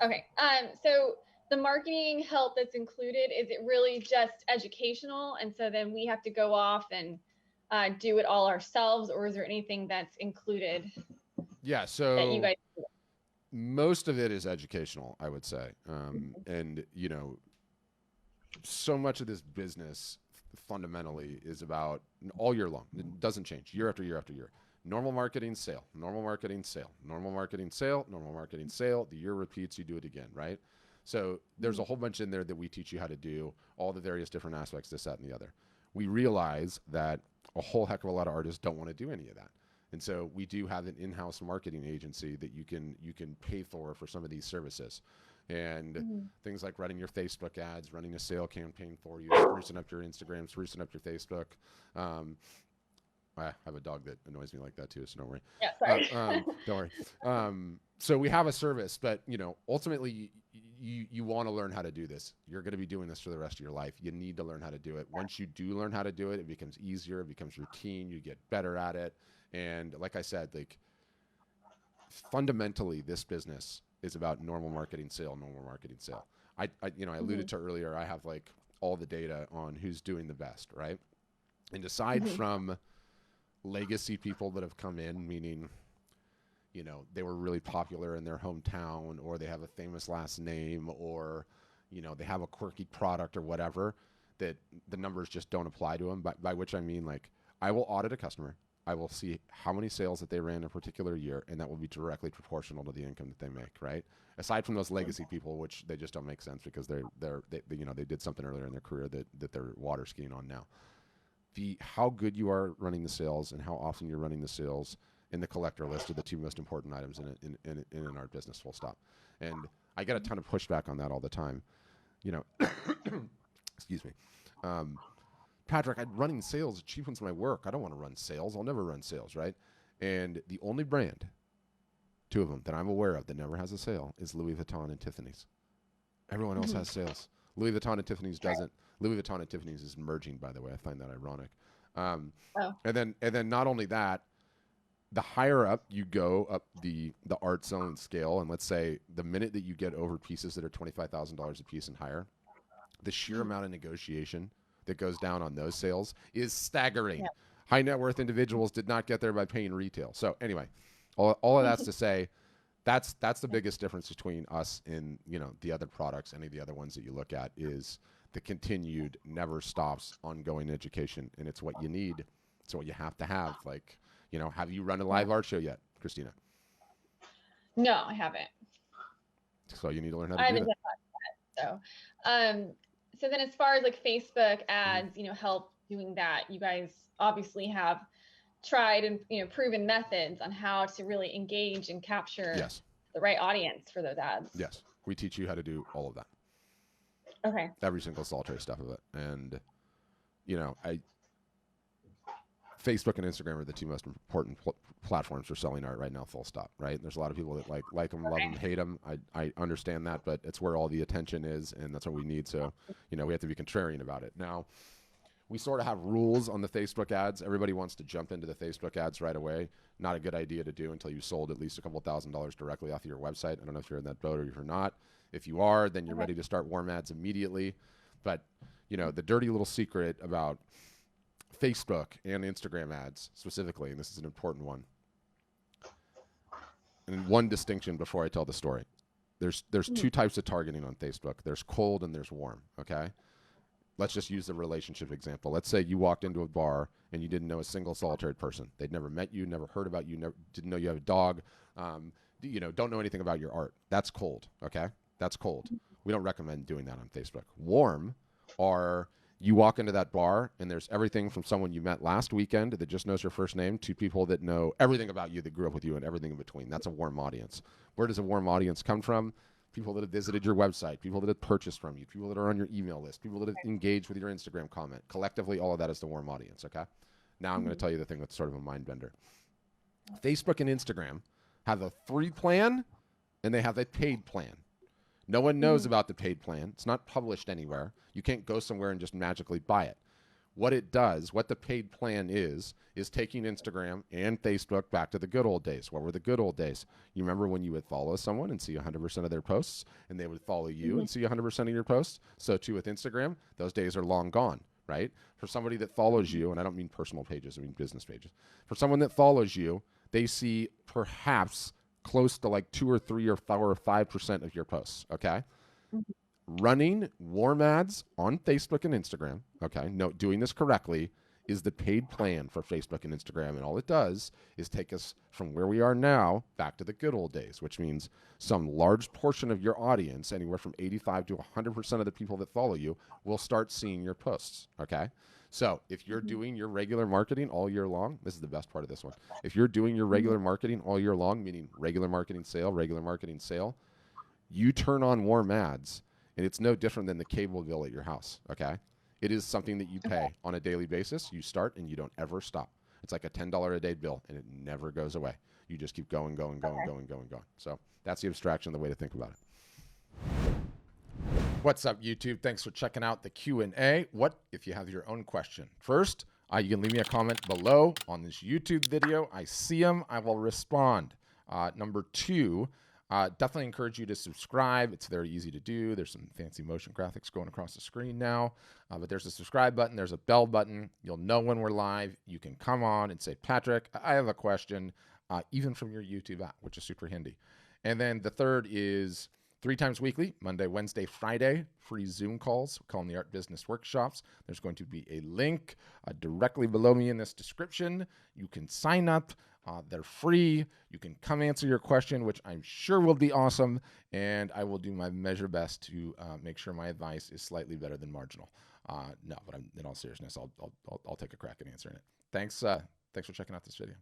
Okay. So the marketing help that's included, is it really just educational? And so then we have to go off and do it all ourselves, or is there anything that's included Yeah, that you so guys? most of it is educational, I would say. And, so much of this business fundamentally is about all year long. It doesn't change year after year after year. Normal marketing, sale, normal marketing, sale, normal marketing, sale, normal marketing, sale. The year repeats, you do it again, right? So there's a whole bunch in there that we teach you how to do, all the various different aspects, this, that, and the other. We realize that a whole heck of a lot of artists don't want to do any of that. And so we do have an in-house marketing agency that you can pay for some of these services, and Mhm. things like running your Facebook ads, running a sale campaign for you, sprucing up your Instagram, sprucing up your Facebook. Um, I have a dog that annoys me like that too, so don't worry. Yeah, sorry. Don't worry. So we have a service, but ultimately, you want to learn how to do this. You're going to be doing this for the rest of your life. You need to learn how to do it. Once you do learn how to do it, it becomes easier. It becomes routine. You get better at it. And like I said, like fundamentally, this business is about normal marketing sale, normal marketing sale. I alluded Mhm. to earlier. I have like all the data on who's doing the best, right? And aside Mhm. from legacy people that have come in, meaning they were really popular in their hometown, or they have a famous last name, or they have a quirky product or whatever, that the numbers just don't apply to them. By which I mean, like, I will audit a customer. I will see how many sales that they ran in a particular year, and that will be directly proportional to the income that they make, right? Aside from those legacy people, which they just don't make sense because they did something earlier in their career that they're water skiing on now. The how good you are running the sales and how often you're running the sales in the collector list are the two most important items in an art business, full stop. And I get a ton of pushback on that all the time. You know, excuse me. Um, Patrick, I'm running sales. It cheapens my work. I don't want to run sales. I'll never run sales, right? And the only brand, two of them that I'm aware of that never has a sale, is Louis Vuitton and Tiffany's. Everyone else Mhm. has sales. Louis Vuitton and Tiffany's doesn't. Louis Vuitton and Tiffany's is merging, by the way. I find that ironic. Um, Oh. and then not only that, the higher up you go up the art selling scale, and let's say the minute that you get over pieces that are $25,000 a piece and higher, the sheer Mhm. amount of negotiation that goes down on those sales is staggering. Yeah. High net worth individuals did not get there by paying retail. So anyway, all of that's to say, that's the biggest difference between us and the other products. Any of the other ones that you look at is the continued, never stops, ongoing education, and it's what you need. It's what you have to have. Like, have you run a Yeah. live art show yet, Christina? No, I haven't. So you need to learn how to I do haven't that. done that. So then as far as like Facebook Mhm. ads, help doing that, you guys obviously have tried and proven methods on how to really engage and capture Yes, the right audience for those ads. yes. We teach you how to do all of that, Okay. every single solitary stuff of it, and I Facebook and Instagram are the two most important platforms for selling art right now. Full stop. Right? There's a lot of people that like them, love them, Okay. hate them. I understand that, but it's where all the attention is, and that's what we need. So we have to be contrarian about it. Now we sort of have rules on the Facebook ads. Everybody wants to jump into the Facebook ads right away. Not a good idea to do until you sold at least a couple $1,000s directly off of your website. I don't know if you're in that boat or if you're not. If you are, then you're Okay. ready to start warm ads immediately. But the dirty little secret about Facebook and Instagram ads specifically, and this is an important one, and one distinction before I tell the story. There's Mhm. two types of targeting on Facebook. There's cold and there's warm. Okay, let's just use the relationship example. Let's say you walked into a bar and you didn't know a single solitary person. They'd never met you, never heard about you, never didn't know you have a dog. Don't know anything about your art. That's cold. Okay, that's cold. We don't recommend doing that on Facebook. Warm are you walk into that bar and there's everything from someone you met last weekend that just knows your first name to people that know everything about you, that grew up with you, and everything in between. That's a warm audience. Where does a warm audience come from? People that have visited your website, people that have purchased from you, people that are on your email list, people that have engaged with your Instagram comment. Collectively, all of that is the warm audience, okay? Now I'm going to Mhm. tell you the thing that's sort of a mind bender. Facebook and Instagram have a free plan and they have a paid plan. No one knows Mhm. about the paid plan. It's not published anywhere. You can't go somewhere and just magically buy it. What it does, what the paid plan is taking Instagram and Facebook back to the good old days. What were the good old days? You remember when you would follow someone and see 100% of their posts, and they would follow you and see 100% of your posts? So too with Instagram, those days are long gone, right? For somebody that follows you, and I don't mean personal pages, I mean business pages. For someone that follows you, they see perhaps close to like 2 or 3 or 4 or 5% of your posts, okay? Running warm ads on Facebook and Instagram, okay, no, doing this correctly, is the paid plan for Facebook and Instagram. And all it does is take us from where we are now back to the good old days, which means some large portion of your audience, anywhere from 85 to 100% of the people that follow you, will start seeing your posts, okay? So if you're doing your regular marketing all year long, this is the best part of this one. If you're doing your regular marketing all year long, meaning regular marketing sale, you turn on warm ads, and it's no different than the cable bill at your house, okay? It is something that you pay on a daily basis. You start and you don't ever stop. It's like a $10 a day bill, and it never goes away. You just keep going. So that's the abstraction, the way to think about it. What's up, YouTube? Thanks for checking out the Q&A. What if you have your own question? First, you can leave me a comment below on this YouTube video. I see them. I will respond. Number two, definitely encourage you to subscribe. It's very easy to do. There's some fancy motion graphics going across the screen now, but there's a subscribe button. There's a bell button. You'll know when we're live. You can come on and say, Patrick, I have a question, even from your YouTube app, which is super handy. And then the third is 3 times weekly, Monday, Wednesday, Friday, free Zoom calls. We call them the Art Business Workshops. There's going to be a link directly below me in this description. You can sign up. They're free. You can come answer your question, which I'm sure will be awesome, and I will do my measure best to make sure my advice is slightly better than marginal. No, but in all seriousness, I'll take a crack at answering it. Thanks for checking out this video.